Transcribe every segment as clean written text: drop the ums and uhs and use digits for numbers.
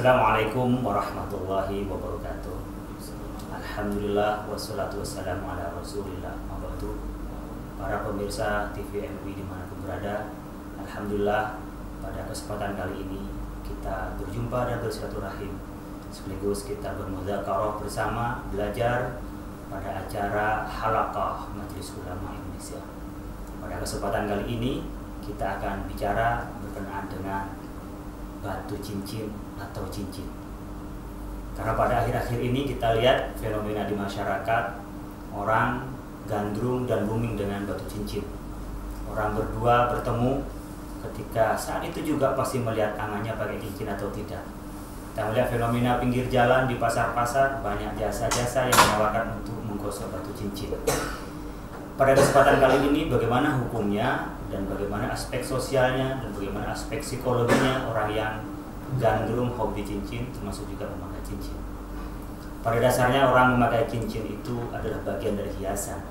Assalamualaikum warahmatullahi wabarakatuh. Alhamdulillah wassalatu wassalamu ala rasulillah. Wabadu. Para pemirsa TV MUI dimanapun berada, alhamdulillah pada kesempatan kali ini kita berjumpa dan bersilaturahim, sekaligus kita bermudzakarah bersama, belajar pada acara Halaqah Majelis Ulama Indonesia. Pada kesempatan kali ini kita akan bicara berkenaan dengan batu cincin atau cincin. Karena pada akhir-akhir ini kita lihat fenomena di masyarakat, orang gandrung dan booming dengan batu cincin. Orang berdua bertemu, ketika saat itu juga pasti melihat tangannya pakai cincin atau tidak. Kita melihat fenomena pinggir jalan, di pasar-pasar, banyak jasa-jasa yang menawarkan untuk menggosok batu cincin. Pada kesempatan kali ini bagaimana hukumnya dan bagaimana aspek sosialnya dan bagaimana aspek psikologinya orang yang gandrung hobi cincin termasuk juga memakai cincin. Pada dasarnya orang memakai cincin itu adalah bagian dari hiasan.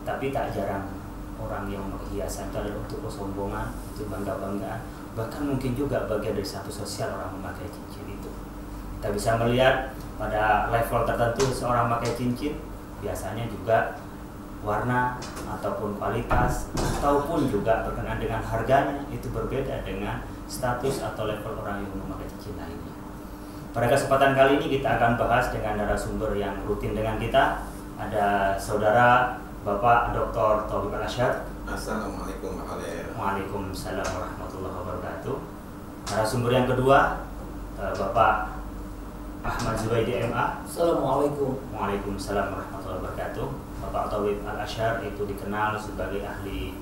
Tapi tak jarang orang yang memakai hiasan itu adalah untuk kesombongan, untuk bangga-banggaan, bahkan mungkin juga bagian dari satu sosial orang memakai cincin itu. Kita bisa melihat pada level tertentu seorang memakai cincin biasanya juga warna ataupun kualitas ataupun juga berkenaan dengan harganya itu berbeda dengan status atau level orang yang memakai cincin lainnya. Pada kesempatan kali ini kita akan bahas dengan narasumber yang rutin dengan kita. Ada saudara Bapak Dr. Thaubib Al-Asyar. Assalamualaikum warahmatullahi wabarakatuh. Waalaikumsalam warahmatullahi wabarakatuh. Narasumber yang kedua Bapak Ahmad Zubaidi MA. Assalamualaikum. Waalaikumsalam warahmatullahi wabarakatuh. Bapak Thaubib Al-Asyar itu dikenal sebagai ahli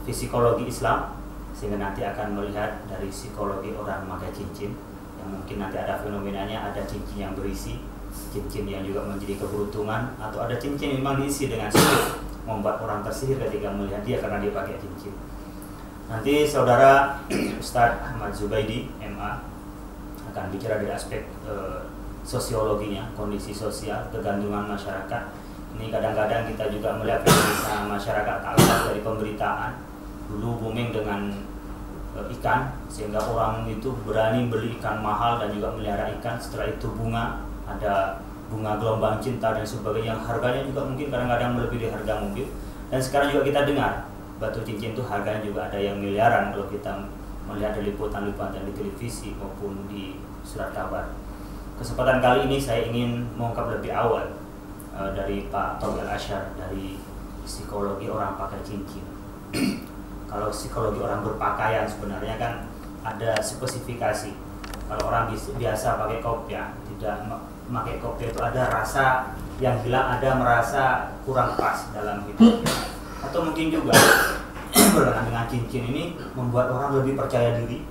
psikologi Islam, sehingga nanti akan melihat dari psikologi orang memakai cincin, yang mungkin nanti ada fenomenanya, ada cincin yang berisi, cincin yang juga menjadi keberuntungan, atau ada cincin yang memang diisi dengan sihir, membuat orang tersihir ketika melihat dia karena dia pakai cincin. Nanti saudara Ustadz Ahmad Zubaidi MA akan bicara dari aspek sosiologinya, kondisi sosial, kegandrungan masyarakat. Ini kadang-kadang kita juga melihat fenomena masyarakat tak lepas dari pemberitaan. Dulu booming dengan ikan, sehingga orang itu berani beli ikan mahal dan juga melihara ikan. Setelah itu bunga, ada bunga gelombang cinta dan sebagainya, yang harganya juga mungkin kadang-kadang melebihi harga mobil. Dan sekarang juga kita dengar batu cincin itu harganya juga ada yang miliaran kalau kita melihat dari liputan-liputan di televisi maupun di surat kabar. Kesempatan kali ini saya ingin mengungkap lebih awal dari Pak Thaubib Al-Asyar, dari psikologi orang pakai cincin. Kalau psikologi orang berpakaian sebenarnya kan ada spesifikasi. Kalau orang biasa pakai kopiah, tidak memakai kopiah itu ada rasa yang hilang, ada merasa kurang pas dalam hidup. Atau mungkin juga berkenaan dengan cincin ini membuat orang lebih percaya diri,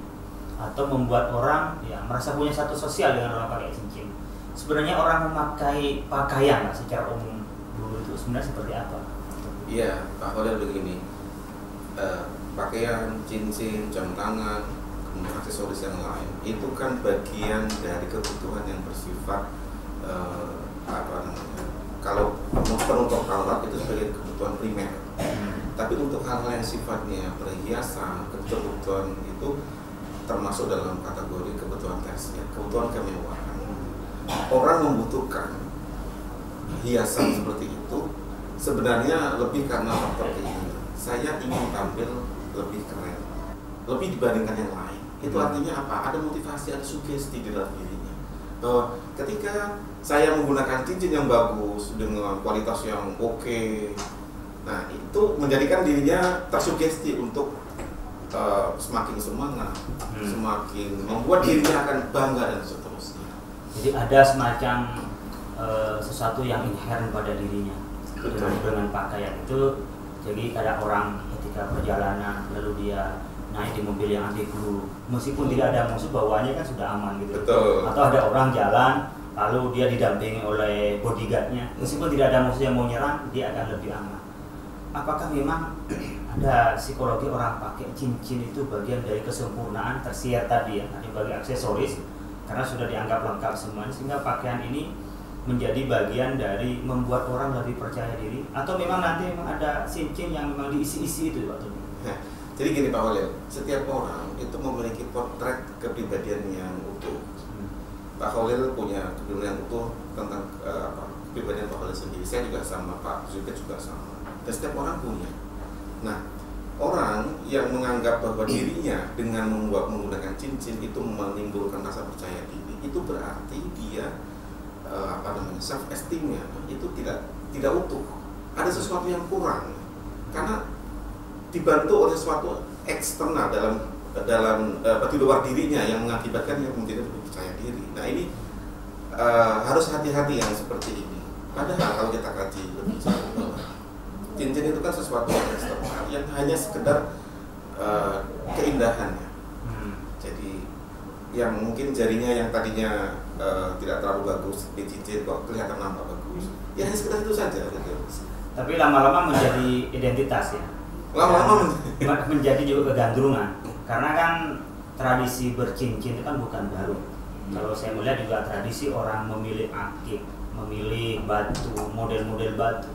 atau membuat orang ya merasa punya satu sosial dengan orang pakai cincin. Sebenarnya orang memakai pakaian secara umum dulu itu sebenarnya seperti apa? Iya, Pak Khalil begini. Pakaian, cincin, jam tangan, kemudian aksesoris yang lain itu kan bagian dari kebutuhan yang bersifat kalau penutup aurat itu sebagai kebutuhan primer. Tapi untuk hal-hal yang sifatnya perhiasan, kebutuhan itu termasuk dalam kategori kebutuhan tersier, kebutuhan kemewahan. Orang membutuhkan hiasan seperti itu sebenarnya lebih karena faktor keinginan. Saya ingin tampil lebih keren, lebih dibandingkan yang lain. Itu artinya apa? Ada motivasi, ada sugesti di dalam dirinya. Bahwa ketika saya menggunakan cincin yang bagus dengan kualitas yang oke, nah itu menjadikan dirinya tersugesti untuk semakin semangat, semakin membuat dirinya akan bangga dan seterusnya. Jadi ada semacam sesuatu yang inherent pada dirinya dengan pakaian itu. Jadi ada orang ketika perjalanan lalu dia naik di mobil yang anti peluru, meskipun tidak ada musuh bawaannya kan sudah aman gitu. Betul. Atau ada orang jalan lalu dia didampingi oleh bodyguardnya, meskipun tidak ada musuh yang mau nyerang, dia akan lebih aman. Apakah memang ada psikologi orang pakai cincin itu bagian dari kesempurnaan tersier tadi ya, bagi aksesoris, karena sudah dianggap lengkap semuanya, sehingga pakaian ini menjadi bagian dari membuat orang lebih percaya diri, atau memang nanti memang ada cincin yang memang diisi-isi itu waktu itu? Jadi gini Pak Khalil, setiap orang itu memiliki potret kepribadian yang utuh. Pak Khalil punya kepribadian utuh tentang kepribadian Pak Khalil sendiri. Saya juga sama, Pak Zubaid juga sama. Dan setiap orang punya. Nah, orang yang menganggap bahwa dirinya dengan menggunakan cincin itu menimbulkan rasa percaya diri, itu berarti dia self esteemnya itu tidak utuh. Ada sesuatu yang kurang karena dibantu oleh sesuatu eksternal di luar dirinya yang mengakibatkan dia menjadi lebih percaya diri. Nah ini harus hati-hati yang seperti ini. Padahal kalau kita kaji lebih jauh, cincin itu kan sesuatu yang eksternal yang hanya sekedar keindahannya. Jadi yang mungkin jarinya yang tadinya tidak terlalu bagus di cincin kok kelihatan nampak bagus. Ya hanya sekedar itu saja. Gitu. Tapi lama-lama menjadi identitas ya. Lama-lama menjadi juga kegandrungan. Karena kan tradisi bercincin itu kan bukan baru. Kalau saya melihat juga tradisi orang memilih akik, memilih batu, model-model batu.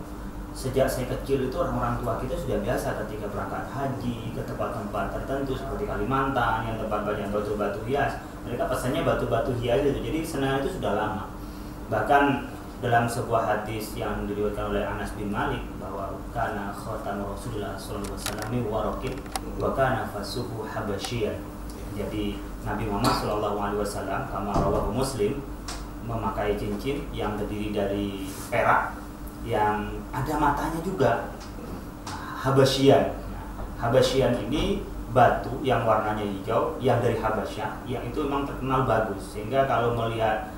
Sejak saya kecil itu orang-orang tua kita sudah biasa ketika berangkat haji ke tempat-tempat tertentu seperti Kalimantan yang tempat banyak batu-batu hias. Mereka pesannya batu-batu hias itu. Jadi senang itu sudah lama. Bahkan dalam sebuah hadis yang diriwayatkan oleh Anas bin Malik bahwa kana khatam Rasulullah sallallahu alaihi wasallam waraqib wa kana fasuhu habasyian. Jadi Nabi Muhammad sallallahu alaihi wasallam kama rawahu Muslim memakai cincin yang terdiri dari perak yang ada matanya juga. Habasyian. Habasyian ini batu yang warnanya hijau yang dari Habasyah yang itu memang terkenal bagus sehingga kalau melihat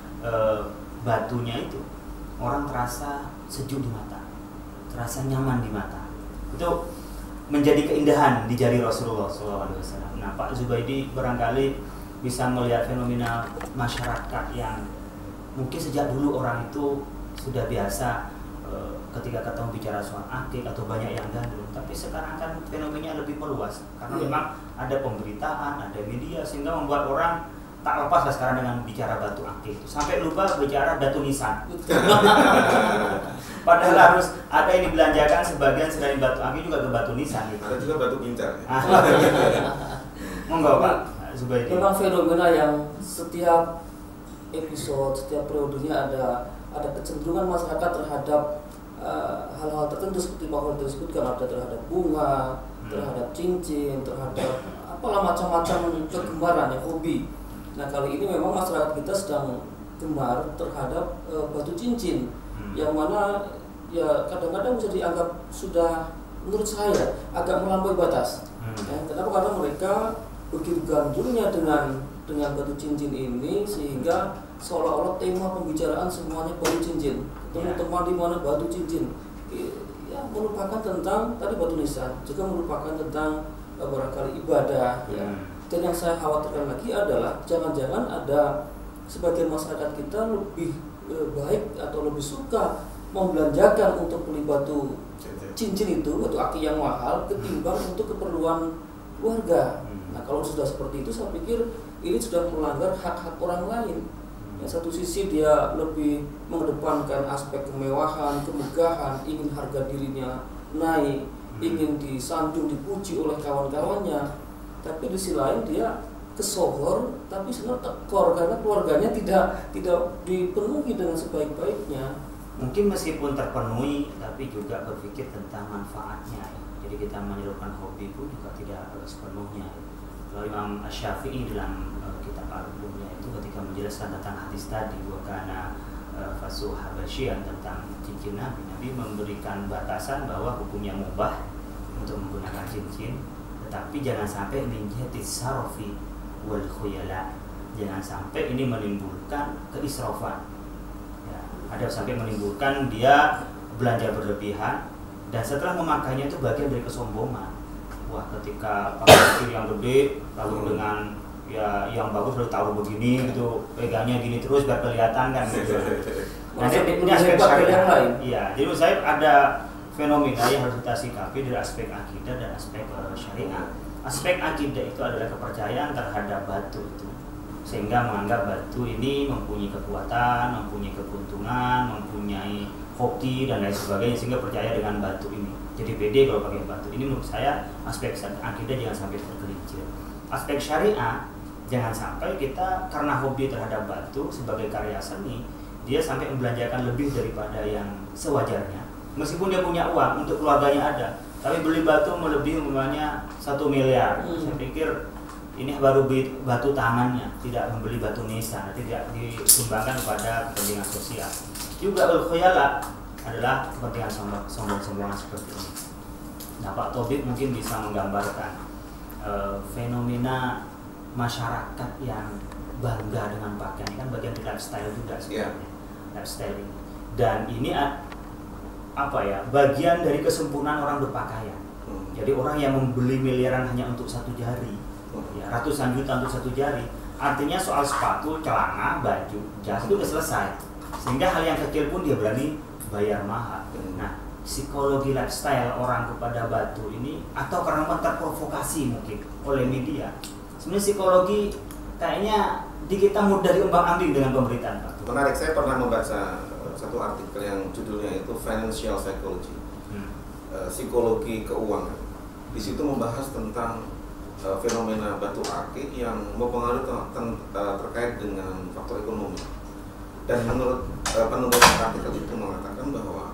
batunya itu orang terasa sejuk di mata, terasa nyaman di mata. Itu menjadi keindahan di jari Rasulullah SAW. Nah, Pak Zubaidi barangkali bisa melihat fenomena masyarakat yang mungkin sejak dulu orang itu sudah biasa ketika ketemu bicara soal akik atau banyak yang gandrung. Tapi sekarang kan fenomenanya lebih meluas karena memang ada pemberitaan, ada media sehingga membuat orang tak lepas lah sekarang dengan bicara batu akik itu sampai lupa bicara batu nisan. Padahal harus ada yang dibelanjakan sebagian selain batu akik juga ke batu nisan gitu. Ada juga batu gincar. Monggo Pak Zubaidi. Memang fenomena yang setiap episode, setiap periodenya ada kecenderungan masyarakat terhadap hal-hal tertentu seperti Pak Khalil disebutkan, ada terhadap bunga, terhadap cincin, terhadap apalah macam-macam kegemaran ya, hobi. Nah kali ini memang masyarakat kita sedang gemar terhadap batu cincin yang mana ya kadang-kadang bisa dianggap sudah menurut saya agak melampaui batas. Kenapa? Karena mereka begitu gandrungnya dengan batu cincin ini sehingga seolah-olah tema pembicaraan semuanya batu cincin. Ketemu teman di mana batu cincin. Ya merupakan tentang tadi batu nisan, juga merupakan tentang barangkali ibadah ya. Dan yang saya khawatirkan lagi adalah jangan-jangan ada sebagian masyarakat kita lebih baik atau lebih suka membelanjakan untuk beli batu cincin itu, batu akik yang mahal ketimbang untuk keperluan keluarga. Nah kalau sudah seperti itu saya pikir ini sudah melanggar hak-hak orang lain. Yang satu sisi dia lebih mengedepankan aspek kemewahan, kemegahan, ingin harga dirinya naik, ingin disanjung, dipuji oleh kawan-kawannya. Tapi di sisi lain dia kesohor, tapi sebenarnya tekor karena keluarganya tidak dipenuhi dengan sebaik-baiknya. Mungkin meskipun terpenuhi, tapi juga berpikir tentang manfaatnya. Jadi kita menyalurkan hobi pun juga tidak sepenuhnya. Kalau Imam Asy-Syafi'i dalam kitab Al-Umnya itu ketika menjelaskan tentang hadis tadi, wakana fasuh habasyian tentang cincin Nabi memberikan batasan bahwa hukumnya mubah untuk menggunakan cincin. Tetapi jangan sampai menjadi sarfi wal khuyala. Jangan sampai ini menimbulkan keisrafan. Ya, ada sampai menimbulkan dia belanja berlebihan dan setelah memakainya itu bagian dari kesombongan. Wah, ketika pakai yang gede lalu dengan ya yang bagus lalu taruh begini gitu, pegangnya gini terus biar kelihatan kan gitu. Nah, ini aspek syariat. Iya, jadi menurut saya ada fenomena yang harus kita sikapi dari aspek akidah dan aspek syariat. Aspek akidah itu adalah kepercayaan terhadap batu itu, sehingga menganggap batu ini mempunyai kekuatan, mempunyai keberuntungan, mempunyai hoki dan lain sebagainya, sehingga percaya dengan batu ini. Jadi pede kalau pakai batu. Ini menurut saya aspek akidah jangan sampai tergelincir. Aspek syariat Jangan sampai kita karena hobi terhadap batu sebagai karya seni, dia sampai membelanjakan lebih daripada yang sewajarnya. Meskipun dia punya uang untuk keluarganya ada, tapi beli batu melebihi umpamanya 1 miliar. Saya pikir ini baru batu tangannya, tidak membeli batu nisan, tidak disumbangkan kepada kepentingan sosial. Juga al-khuyala adalah kepentingan sombong-sombongan seperti ini. Nah, Pak Tobik mungkin bisa menggambarkan fenomena masyarakat yang bangga dengan pakaian. Ini kan bagian dari lifestyle juga sebenarnya. Lifestyle ini. Dan ini bagian dari kesempurnaan orang berpakaian. Jadi orang yang membeli miliaran hanya untuk satu jari, ya, ratusan juta untuk satu jari, artinya soal sepatu, celana, baju, jas itu udah selesai. Sehingga hal yang kecil pun dia berani bayar mahal. Nah, psikologi lifestyle orang kepada batu ini, atau karena terprovokasi mungkin oleh media, sebenarnya psikologi kayaknya di kita mudah diombang-ambing dengan pemberitaan, Pak. Menarik, saya pernah membaca satu artikel yang judulnya itu Financial Psychology, psikologi keuangan. Di situ membahas tentang fenomena batu akik yang mempengaruhi terkait dengan faktor ekonomi. Dan menurut penulis artikel itu mengatakan bahwa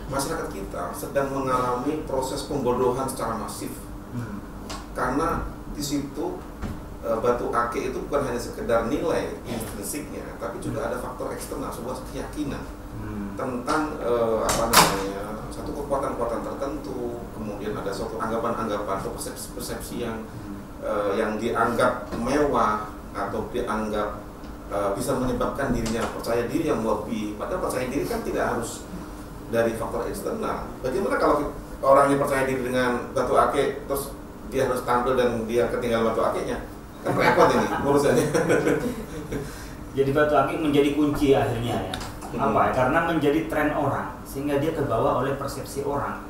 masyarakat kita sedang mengalami proses pembodohan secara masif, karena di situ batu akik itu bukan hanya sekedar nilai intrinsiknya, tapi juga ada faktor eksternal, sebuah keyakinan tentang satu kekuatan-kekuatan tertentu. Kemudian ada suatu anggapan-anggapan atau persepsi yang dianggap mewah atau dianggap bisa menyebabkan dirinya percaya diri yang lebih. Padahal percaya diri kan tidak harus dari faktor eksternal. Bagaimana kalau orang yang percaya diri dengan batu akik terus dia harus tampil dan dia ketinggalan batu akiknya? Kan repot ini urusannya. Jadi batu akik menjadi kunci akhirnya ya. Karena menjadi tren orang, sehingga dia kebawa oleh persepsi orang.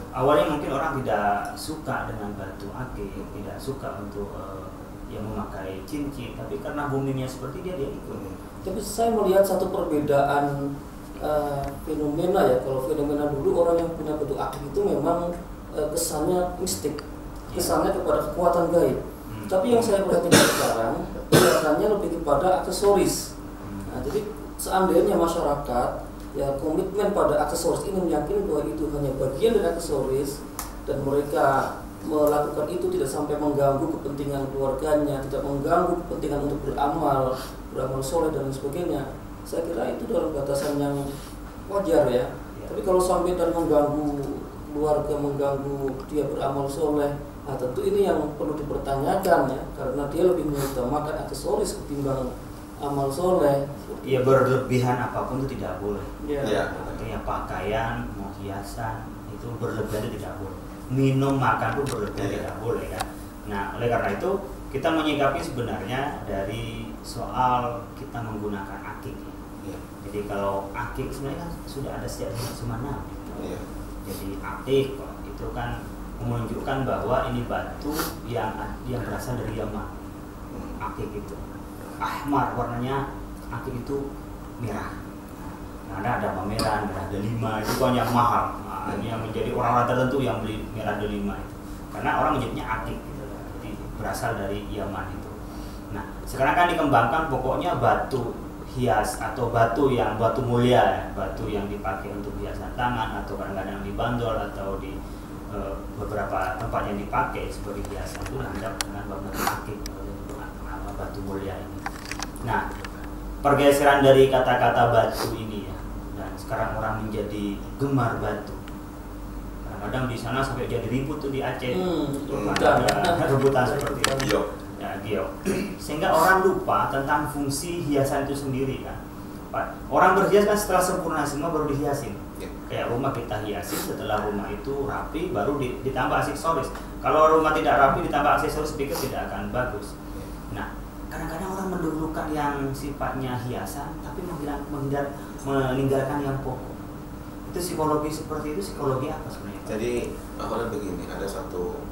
Awalnya mungkin orang tidak suka dengan batu akik, tidak suka untuk yang memakai cincin, tapi karena boomingnya seperti dia ikut. Tapi saya melihat satu perbedaan fenomena ya. Kalau fenomena dulu orang yang punya batu akik itu memang kesannya mistik, kesannya kepada kekuatan gaib. Tapi yang saya perhatikan sekarang kelihatannya lebih kepada aksesoris. Nah, jadi seandainya masyarakat ya komitmen pada aksesoris ini, meyakini bahwa itu hanya bagian dari aksesoris dan mereka melakukan itu tidak sampai mengganggu kepentingan keluarganya, tidak mengganggu kepentingan untuk beramal soleh dan lain sebagainya, saya kira itu dalam batasan yang wajar ya. Tapi kalau sampai dan mengganggu keluarga, mengganggu dia beramal soleh, nah tentu ini yang perlu dipertanyakan ya, karena dia lebih mengutamakan aksesoris ketimbang amal soleh. Ya, berlebihan apapun itu tidak boleh. Ya. Pakaian, mau hiasan itu berlebihan itu tidak boleh. Minum, makan pun berlebihan tidak boleh kan. Nah, oleh karena itu kita menyikapi sebenarnya dari soal kita menggunakan akik. Jadi kalau akik sebenarnya kan sudah ada sejak zaman Nabi. Jadi akik itu kan menunjukkan bahwa ini batu yang berasal dari Yaman. Akik itu ahmar warnanya, akik itu merah. Karena ada merah delima itu kan yang mahal. Nah, ini yang menjadi orang-orang tertentu yang beli merah delima itu. Karena orang menyebutnya akik gitu. Jadi berasal dari Yaman itu. Nah, sekarang kan dikembangkan pokoknya batu hias atau batu mulia, batu yang dipakai untuk hiasan tangan atau kadang-kadang di bandol atau di beberapa tempat yang dipakai sebagai hiasan itu dianggap dengan batu akik, batu mulia ini. Nah, pergeseran dari kata-kata batu ini ya, dan sekarang orang menjadi gemar batu. Kadang-kadang di sana sampai jadi ribut tuh di Aceh, ada rebutan seperti itu. Giok. Sehingga orang lupa tentang fungsi hiasan itu sendiri kan. Orang berhias kan setelah sempurna semua baru dihiasin. Kayak rumah kita hiasin, setelah rumah itu rapi baru ditambah aksesoris. Kalau rumah tidak rapi ditambah aksesoris, pikir tidak akan bagus. Nah, kadang-kadang orang mendahulukan yang sifatnya hiasan tapi meninggalkan yang pokok. Itu psikologi seperti itu, psikologi apa sebenarnya? Jadi awalnya begini, ada satu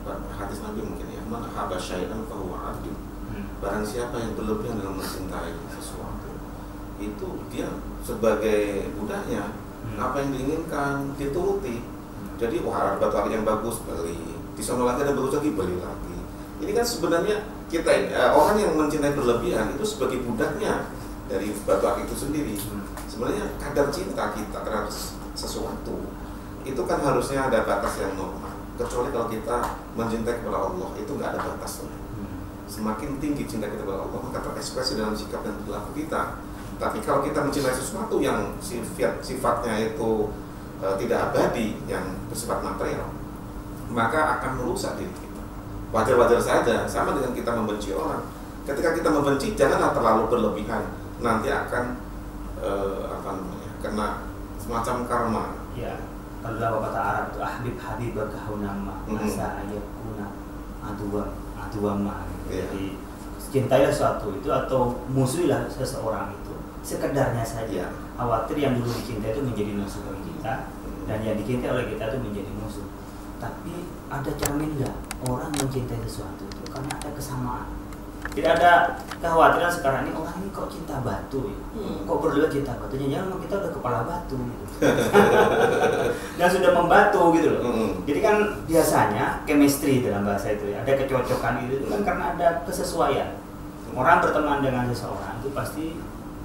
hadis Nabi mungkin ya, man ahabba syai'an fahuwa abdu. Barang siapa yang berlebihan dalam mencintai sesuatu, itu dia sebagai budaknya, apa yang diinginkan dituruti. Jadi wah, ada batu akik yang bagus, beli. Di sana lagi ada bagus lagi, beli lagi. Ini kan sebenarnya orang yang mencintai berlebihan itu sebagai budaknya dari batu akik itu sendiri. Sebenarnya kadar cinta kita terhadap sesuatu itu kan harusnya ada batas yang normal. Kecuali kalau kita mencintai kepada Allah, itu nggak ada batasnya. Semakin tinggi cinta kita kepada Allah, maka terekspresi dalam sikap dan perilaku kita. Tapi kalau kita mencintai sesuatu yang sifatnya itu tidak abadi, yang bersifat material, maka akan merusak diri kita. Wajar-wajar saja, sama dengan kita membenci orang. Ketika kita membenci, janganlah terlalu berlebihan. Nanti akan kena semacam karma. Ya, kalau kata Arab itu habibaka hunama masa ayakuna aduwama. Jadi cintailah sesuatu itu atau musuhilah seseorang itu sekedarnya saja. Khawatir yang dulu dicintai itu menjadi musuh bagi kita, dan yang dicintai oleh kita itu menjadi musuh. Tapi ada cermin nggak orang mencintai sesuatu itu karena ada kesamaan. Tidak ada kekhawatiran sekarang ini orang ini kok cinta batu ya? Kok berlebihan cinta batu? Jangan kita udah kepala batu gitu. Dan sudah membatu gitu loh. Jadi kan biasanya chemistry dalam bahasa itu ya, ada kecocokan itu kan karena ada kesesuaian. Orang berteman dengan seseorang itu pasti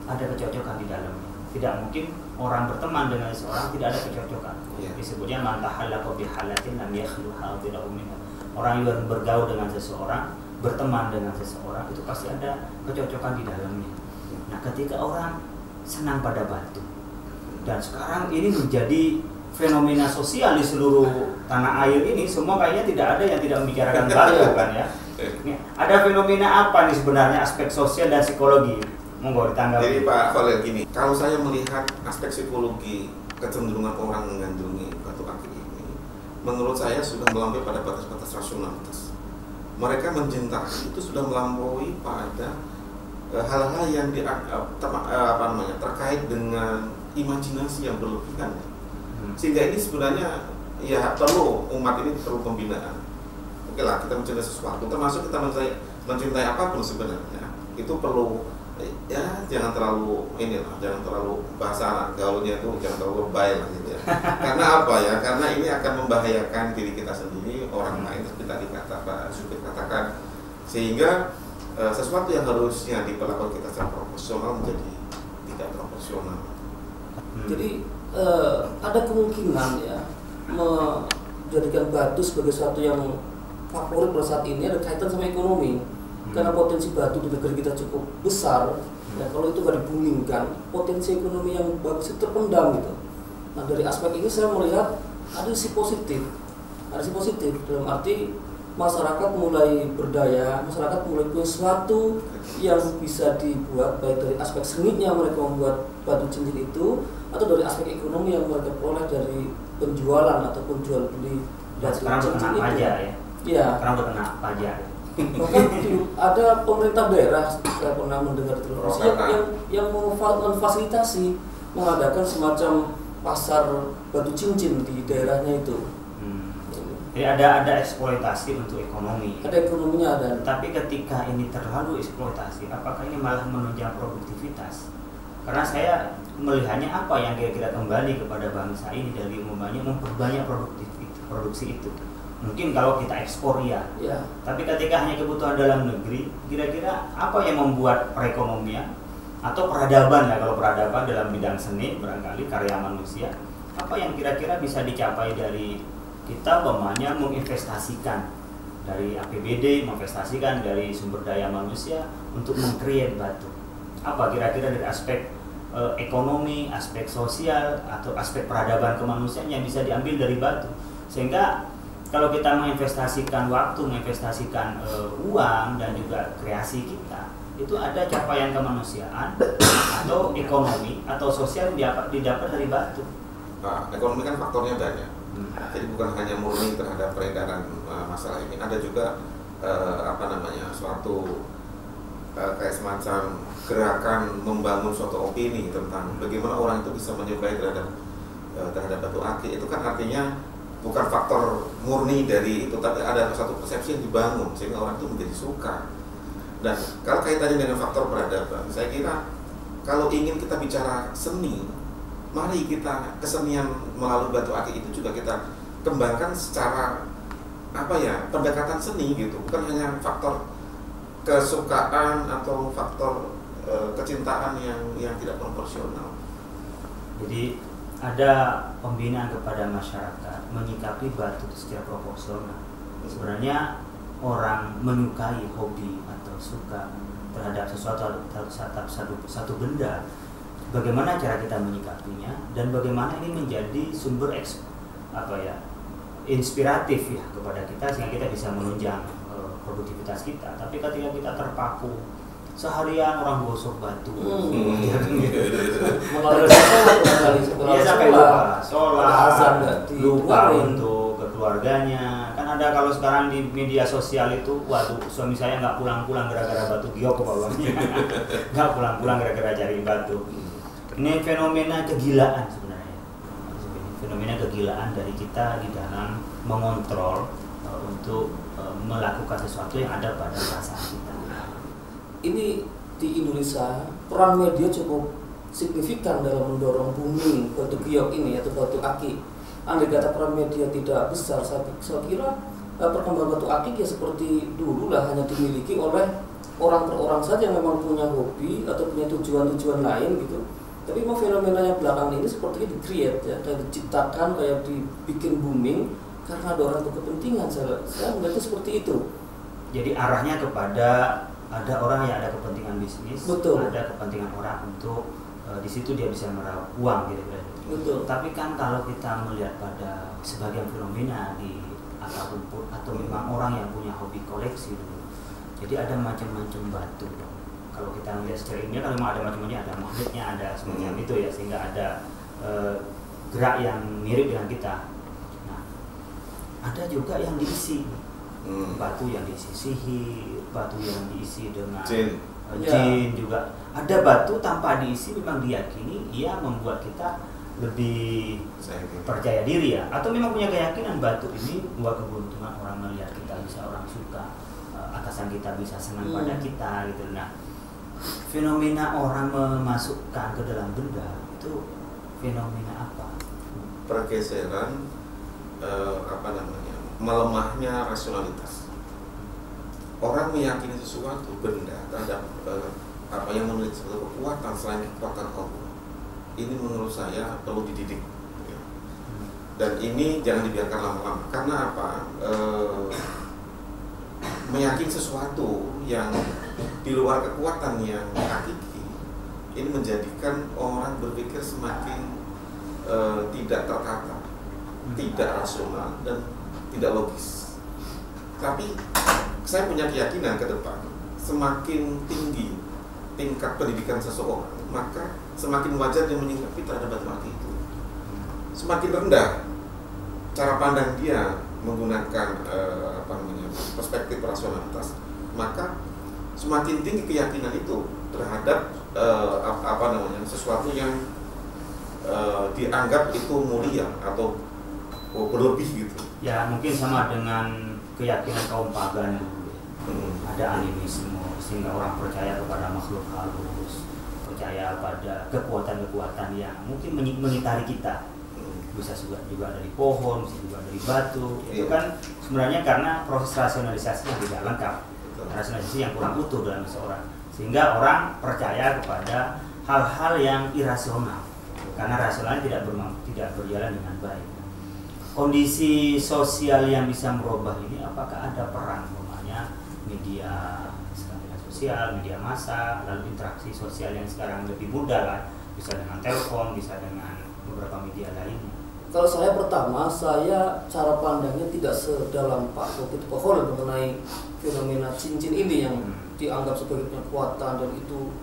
ada kecocokan di dalamnya. Tidak mungkin orang berteman dengan seseorang tidak ada kecocokan. Disebutnya man tahallaqa bi halatin lam yakhlu hadirahu minha. Orang yang bergaul dengan seseorang, berteman dengan seseorang itu pasti ada kecocokan di dalamnya. Nah, ketika orang senang pada batu, dan sekarang ini menjadi fenomena sosial di seluruh tanah air ini, semua kayaknya tidak ada yang tidak membicarakan batu kan ya. Ini ada fenomena apa nih sebenarnya aspek sosial dan psikologi? Monggo ditanggapi. Jadi Pak Khalil gini, kalau saya melihat aspek psikologi kecenderungan orang mengandungi batu akik ini, menurut saya sudah melampaui pada batas-batas rasionalitas. Mereka mencintai itu sudah melampaui pada hal-hal yang terkait dengan imajinasi yang berlebihan. Sehingga ini sebenarnya ya perlu umat ini perlu pembinaan. Oke lah, kita mencintai sesuatu, termasuk kita mencintai apapun sebenarnya itu perlu ya jangan terlalu jangan terlalu bahasa anak gaulnya itu jangan terlalu lebay lah gitu ya. Karena apa ya? Karena ini akan membahayakan diri kita sendiri, orang lain seperti tadi katakan, sehingga sesuatu yang harusnya diperlakukan kita secara proporsional menjadi tidak proporsional. Jadi ada kemungkinan ya menjadikan batu sebagai sesuatu yang favorit pada saat ini ada kaitan sama ekonomi. Karena potensi batu di negeri kita cukup besar, ya kalau itu nggak dibumingkan, potensi ekonomi yang bagus itu terpendam gitu. Nah dari aspek ini saya melihat ada sisi positif dalam arti masyarakat mulai berdaya, masyarakat mulai punya sesuatu yang bisa dibuat baik dari aspek seninya mereka membuat batu cincin itu, atau dari aspek ekonomi yang mereka peroleh dari penjualan ataupun jual beli batu cincin itu. Ya. Sekarang berkena pajak. Bahkan ada pemerintah daerah, saya pernah mendengar di televisi yang memfasilitasi mengadakan semacam pasar batu cincin di daerahnya itu. Jadi ada eksploitasi untuk ekonomi. Ada ekonominya ada. Tapi ketika ini terlalu eksploitasi, apakah ini malah menunjang produktivitas? Karena saya melihatnya apa yang kira-kira kembali kepada bangsa ini dari umumnya memperbanyak produksi itu. Mungkin kalau kita ekspor ya. Tapi ketika hanya kebutuhan dalam negeri, kira-kira apa yang membuat perekonomian atau peradaban ya, kalau peradaban dalam bidang seni barangkali karya manusia, apa yang kira-kira bisa dicapai dari kita menginvestasikan dari APBD, menginvestasikan dari sumber daya manusia untuk meng-create batu. Apa kira-kira dari aspek ekonomi, aspek sosial atau aspek peradaban kemanusiaan yang bisa diambil dari batu, sehingga kalau kita menginvestasikan waktu, menginvestasikan uang dan juga kreasi kita, itu ada capaian kemanusiaan atau ekonomi atau sosial yang didapat dari batu. Nah, ekonomi kan faktornya banyak. Jadi bukan hanya murni terhadap peredaran masalah ini, ada juga suatu kayak semacam gerakan membangun suatu opini tentang bagaimana orang itu bisa menyukai terhadap batu akik. Itu kan artinya bukan faktor murni dari itu, tapi ada satu persepsi yang dibangun sehingga orang itu menjadi suka. Dan kalau kaitannya dengan faktor peradaban, saya kira kalau ingin kita bicara seni, mari kita kesenian melalui batu akik itu juga kita kembangkan secara pendekatan seni gitu, bukan hanya faktor kesukaan atau faktor kecintaan yang tidak proporsional. Jadi ada pembinaan kepada masyarakat menyikapi batu itu secara proporsional. Sebenarnya orang menyukai hobi atau suka terhadap satu benda, bagaimana cara kita menyikapinya dan bagaimana ini menjadi sumber inspiratif ya kepada kita sehingga kita bisa menunjang produktivitas kita. Tapi ketika kita terpaku seharian orang gosok batu, sampai lupa sholat, lupa untuk ke keluarganya. Kan ada kalau sekarang di media sosial itu, waduh suami saya nggak pulang-pulang gara-gara batu giok ke bawahnya, nggak pulang-pulang gara-gara cari batu. Ini fenomena kegilaan sebenarnya, fenomena kegilaan dari kita di dalam mengontrol untuk melakukan sesuatu yang ada pada perasaan kita. Ini di Indonesia peran media cukup signifikan dalam mendorong booming batu giok ini atau batu akik. Andai kata peran media tidak besar, saya kira perkembangan batu akik ya seperti dulu lah, hanya dimiliki oleh orang per orang saja yang memang punya hobi atau punya tujuan-tujuan lain gitu. Tapi memang fenomena yang belakangan ini sepertinya di-create ya, dan diciptakan kayak dibikin booming karena ada orang berkepentingan. Saya melihatnya seperti itu. Jadi arahnya kepada ada orang yang ada kepentingan bisnis, betul, ada kepentingan orang untuk di situ dia bisa meraup uang gitu. Betul. Tapi kan kalau kita melihat pada sebagian fenomena di akar rumput atau memang orang yang punya hobi koleksi dulu, jadi ada macam-macam batu. Kalau kita melihat secara ilmiah, kalau memang ada macam-macamnya, ada magnetnya, ada semacam itu ya, sehingga ada gerak yang mirip dengan kita. Nah, ada juga yang diisi. Batu yang diisi sihir, batu yang diisi dengan jin juga. Ada batu tanpa diisi memang diyakini ia membuat kita lebih percaya diri ya, atau memang punya keyakinan batu ini membawa keberuntungan, orang melihat kita bisa orang suka, atasan kita bisa senang pada kita gitu. Nah, fenomena orang memasukkan ke dalam benda itu fenomena apa? Pergeseran melemahnya rasionalitas. Orang meyakini sesuatu benda terhadap yang memiliki suatu kekuatan selain kekuatan Allah. Ini menurut saya perlu dididik. Dan ini jangan dibiarkan lama-lama. Karena apa? Meyakini sesuatu yang di luar kekuatan yang hakiki, ini menjadikan orang berpikir semakin tidak tertata, tidak rasional dan tidak logis. Tapi saya punya keyakinan ke depan, semakin tinggi tingkat pendidikan seseorang, maka semakin wajar dia menyikapi terhadap batu akik itu. Semakin rendah cara pandang dia menggunakan perspektif rasionalitas, maka semakin tinggi keyakinan itu terhadap sesuatu yang dianggap itu mulia atau berlebih gitu. Ya mungkin sama dengan keyakinan kaum pagan dulu. Ada animisme sehingga orang percaya kepada makhluk halus, percaya pada kekuatan-kekuatan yang mungkin mengitari kita. Bisa juga dari pohon, bisa juga dari batu. Itu kan sebenarnya karena proses rasionalisasi yang tidak lengkap, rasionalisasi yang kurang utuh dalam seseorang, sehingga orang percaya kepada hal-hal yang irasional karena rasionalnya tidak berjalan dengan baik. Kondisi sosial yang bisa merubah ini, apakah ada peran umpamanya media sosial, media massa, lalu interaksi sosial yang sekarang lebih mudah lah, bisa dengan telepon, bisa dengan beberapa media lainnya. Kalau saya pertama, cara pandangnya tidak sedalam Pak Khalil mengenai fenomena cincin ini yang dianggap sebagai kekuatan dan itu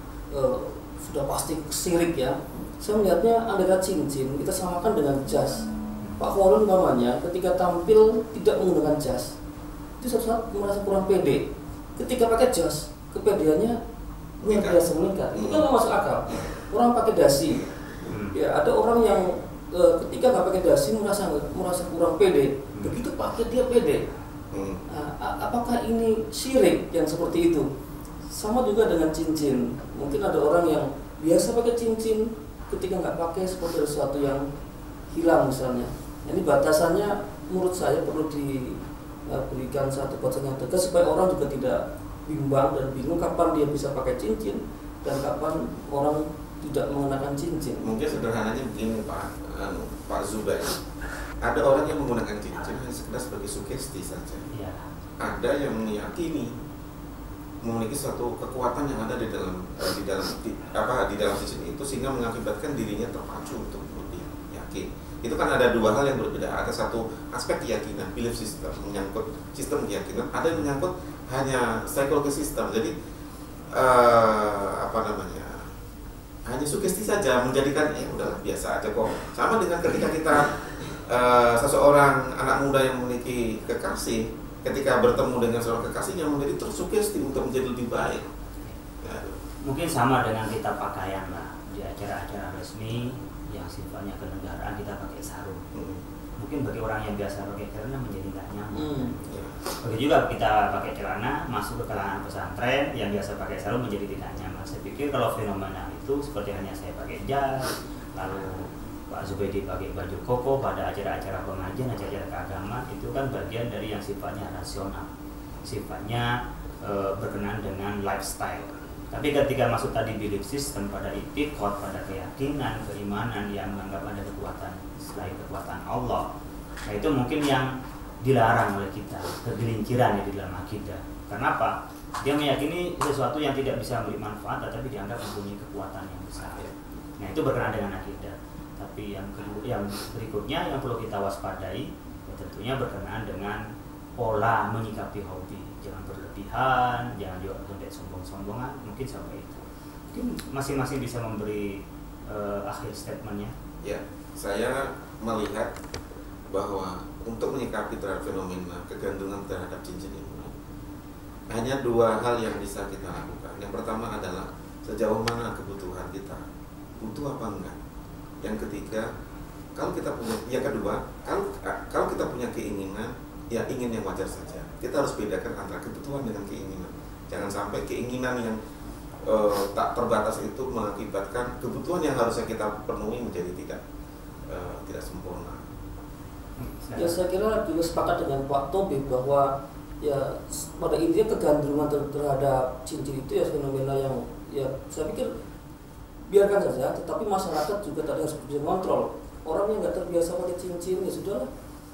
sudah pasti syirik ya. Saya melihatnya antara cincin kita samakan dengan jas. Pak Khalil namanya ketika tampil tidak menggunakan jas, itu saat merasa kurang pede. Ketika pakai jas, kepedeannya luar biasa meningkat. Itu kan nggak masuk akal. Orang pakai dasi, ya ada orang yang ketika nggak pakai dasi merasa kurang pede. Begitu pakai dia pede. Nah, apakah ini syirik yang seperti itu? Sama juga dengan cincin. Mungkin ada orang yang biasa pakai cincin, ketika nggak pakai seperti sesuatu yang hilang misalnya. Ini batasannya menurut saya perlu berikan satu batasan yang tegas supaya orang juga tidak bimbang dan bingung kapan dia bisa pakai cincin dan kapan orang tidak mengenakan cincin. Mungkin sederhananya begini Pak Zubair, ada orang yang menggunakan cincin hanya sekedar sebagai sugesti saja. Ya. Ada yang meyakini memiliki suatu kekuatan yang ada di dalam cincin itu sehingga mengakibatkan dirinya terpacu untuk lebih yakin. Itu kan ada dua hal yang berbeda. Ada satu aspek keyakinan, belief system, menyangkut sistem keyakinan. Ada yang menyangkut hanya psychology system. Jadi hanya sugesti saja, menjadikan udahlah biasa aja kok. Sama dengan ketika kita seseorang anak muda yang memiliki kekasih, ketika bertemu dengan seorang kekasihnya menjadi tersugesti untuk menjadi lebih baik. Ya. Mungkin sama dengan kita pakaian lah, di acara-acara resmi yang sifatnya kenegaraan kita pakai sarung. Mungkin bagi orang yang biasa pakai celana menjadi nggak nyaman. Begitu juga kita pakai celana masuk ke kalangan pesantren yang biasa pakai sarung menjadi tidak nyaman. Saya pikir kalau fenomena itu seperti hanya saya pakai jas, lalu Pak Zubaidi pakai baju koko pada acara-acara pengajian, acara-acara keagamaan, itu kan bagian dari yang sifatnya rasional, sifatnya berkenaan dengan lifestyle. Tapi ketika masuk tadi belief system pada itikad, pada keyakinan, keimanan yang menganggap ada kekuatan selain kekuatan Allah, nah itu mungkin yang dilarang oleh kita, kegelinciran di dalam akidah. Kenapa? Dia meyakini sesuatu yang tidak bisa memberi manfaat, tetapi dianggap mempunyai kekuatan yang besar. Nah itu berkenaan dengan akidah. Tapi yang berikutnya yang perlu kita waspadai, ya tentunya berkenaan dengan pola menyikapi hobi. Jangan berlebihan, jangan juga sampai sombong-sombongan, mungkin sampai itu. Mungkin masing-masing bisa memberi akhir statementnya. Ya, saya melihat bahwa untuk menyikapi terhadap fenomena kegantungan terhadap cincin ini hanya dua hal yang bisa kita lakukan. Yang pertama adalah sejauh mana kebutuhan kita, butuh apa enggak. Yang ketiga, kalau kita punya, yang kedua, kalau kita punya keinginan, ya ingin yang wajar saja. Kita harus bedakan antara kebutuhan dengan keinginan. Jangan sampai keinginan yang tak terbatas itu mengakibatkan kebutuhan yang harusnya kita penuhi menjadi tidak sempurna. Ya saya kira juga sepakat dengan Pak Tobib bahwa ya pada intinya kegandrungan terhadap cincin itu ya fenomena yang ya saya pikir biarkan saja, tetapi masyarakat juga tadi harus bisa kontrol. Orang yang nggak terbiasa pakai cincin ya sudahlah,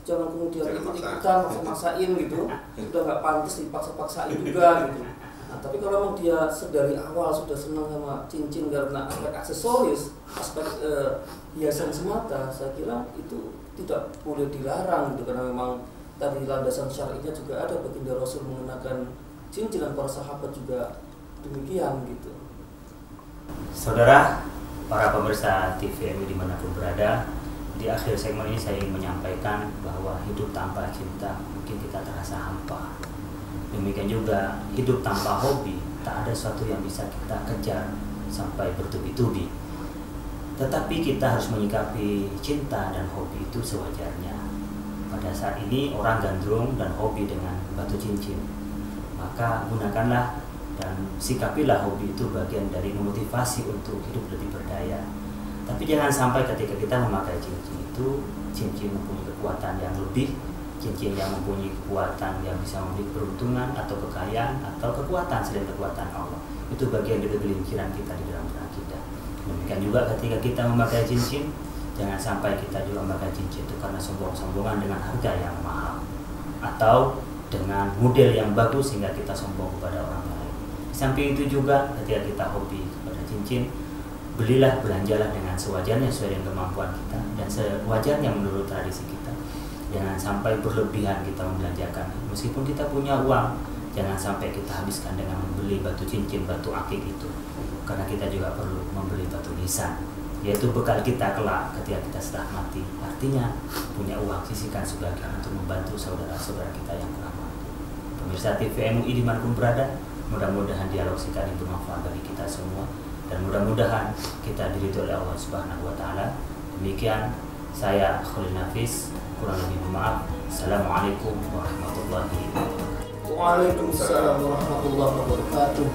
jangan kemudian ikut-ikutan maksa-maksain gitu, sudah nggak pantas dipaksa-paksain juga gitu. Nah, tapi kalau memang dia dari awal sudah senang sama cincin karena aspek aksesoris, aspek hiasan semata, saya kira itu tidak boleh dilarang gitu, karena memang tadi landasan syar'inya juga ada, baginda Rasul mengenakan cincin dan para sahabat juga demikian gitu. Saudara, para pemirsa TVMI dimanapun berada, di akhir segmen ini saya ingin menyampaikan bahwa hidup tanpa cinta mungkin kita terasa hampa. Demikian juga hidup tanpa hobi, tak ada sesuatu yang bisa kita kejar sampai bertubi-tubi. Tetapi kita harus menyikapi cinta dan hobi itu sewajarnya. Pada saat ini orang gandrung dan hobi dengan batu cincin, maka gunakanlah dan sikapilah hobi itu bagian dari memotivasi untuk hidup lebih berdaya. Tapi jangan sampai ketika kita memakai cincin itu, cincin mempunyai kekuatan yang lebih, cincin yang mempunyai kekuatan yang bisa memberi keberuntungan atau kekayaan atau kekuatan selain kekuatan Allah. Itu bagian dari kegelinciran kita di dalam berakidah. Demikian juga ketika kita memakai cincin, jangan sampai kita juga memakai cincin itu karena sombong-sombongan dengan harga yang mahal atau dengan model yang bagus sehingga kita sombong kepada orang lain. Di samping itu juga ketika kita hobi kepada cincin, belilah, belanjalah dengan sewajarnya sesuai dengan kemampuan kita dan sewajarnya menurut tradisi kita. Jangan sampai berlebihan kita membelanjakan. Meskipun kita punya uang, jangan sampai kita habiskan dengan membeli batu cincin, batu akik itu. Karena kita juga perlu membeli batu nisan, yaitu bekal kita kelak ketika kita setelah mati. Artinya punya uang, sisihkan sebagian untuk membantu saudara-saudara kita yang kurang mampu. Pemirsa TVMI dimanapun berada, mudah-mudahan dialog sekali bermanfaat bagi kita semua dan mudah-mudahan kita diridhoi oleh Allah Subhanahu wa taala. Demikian saya Khalil Nafis, kurang lebih maaf. Assalamualaikum warahmatullahi wabarakatuh. Waalaikumsalam warahmatullahi wabarakatuh.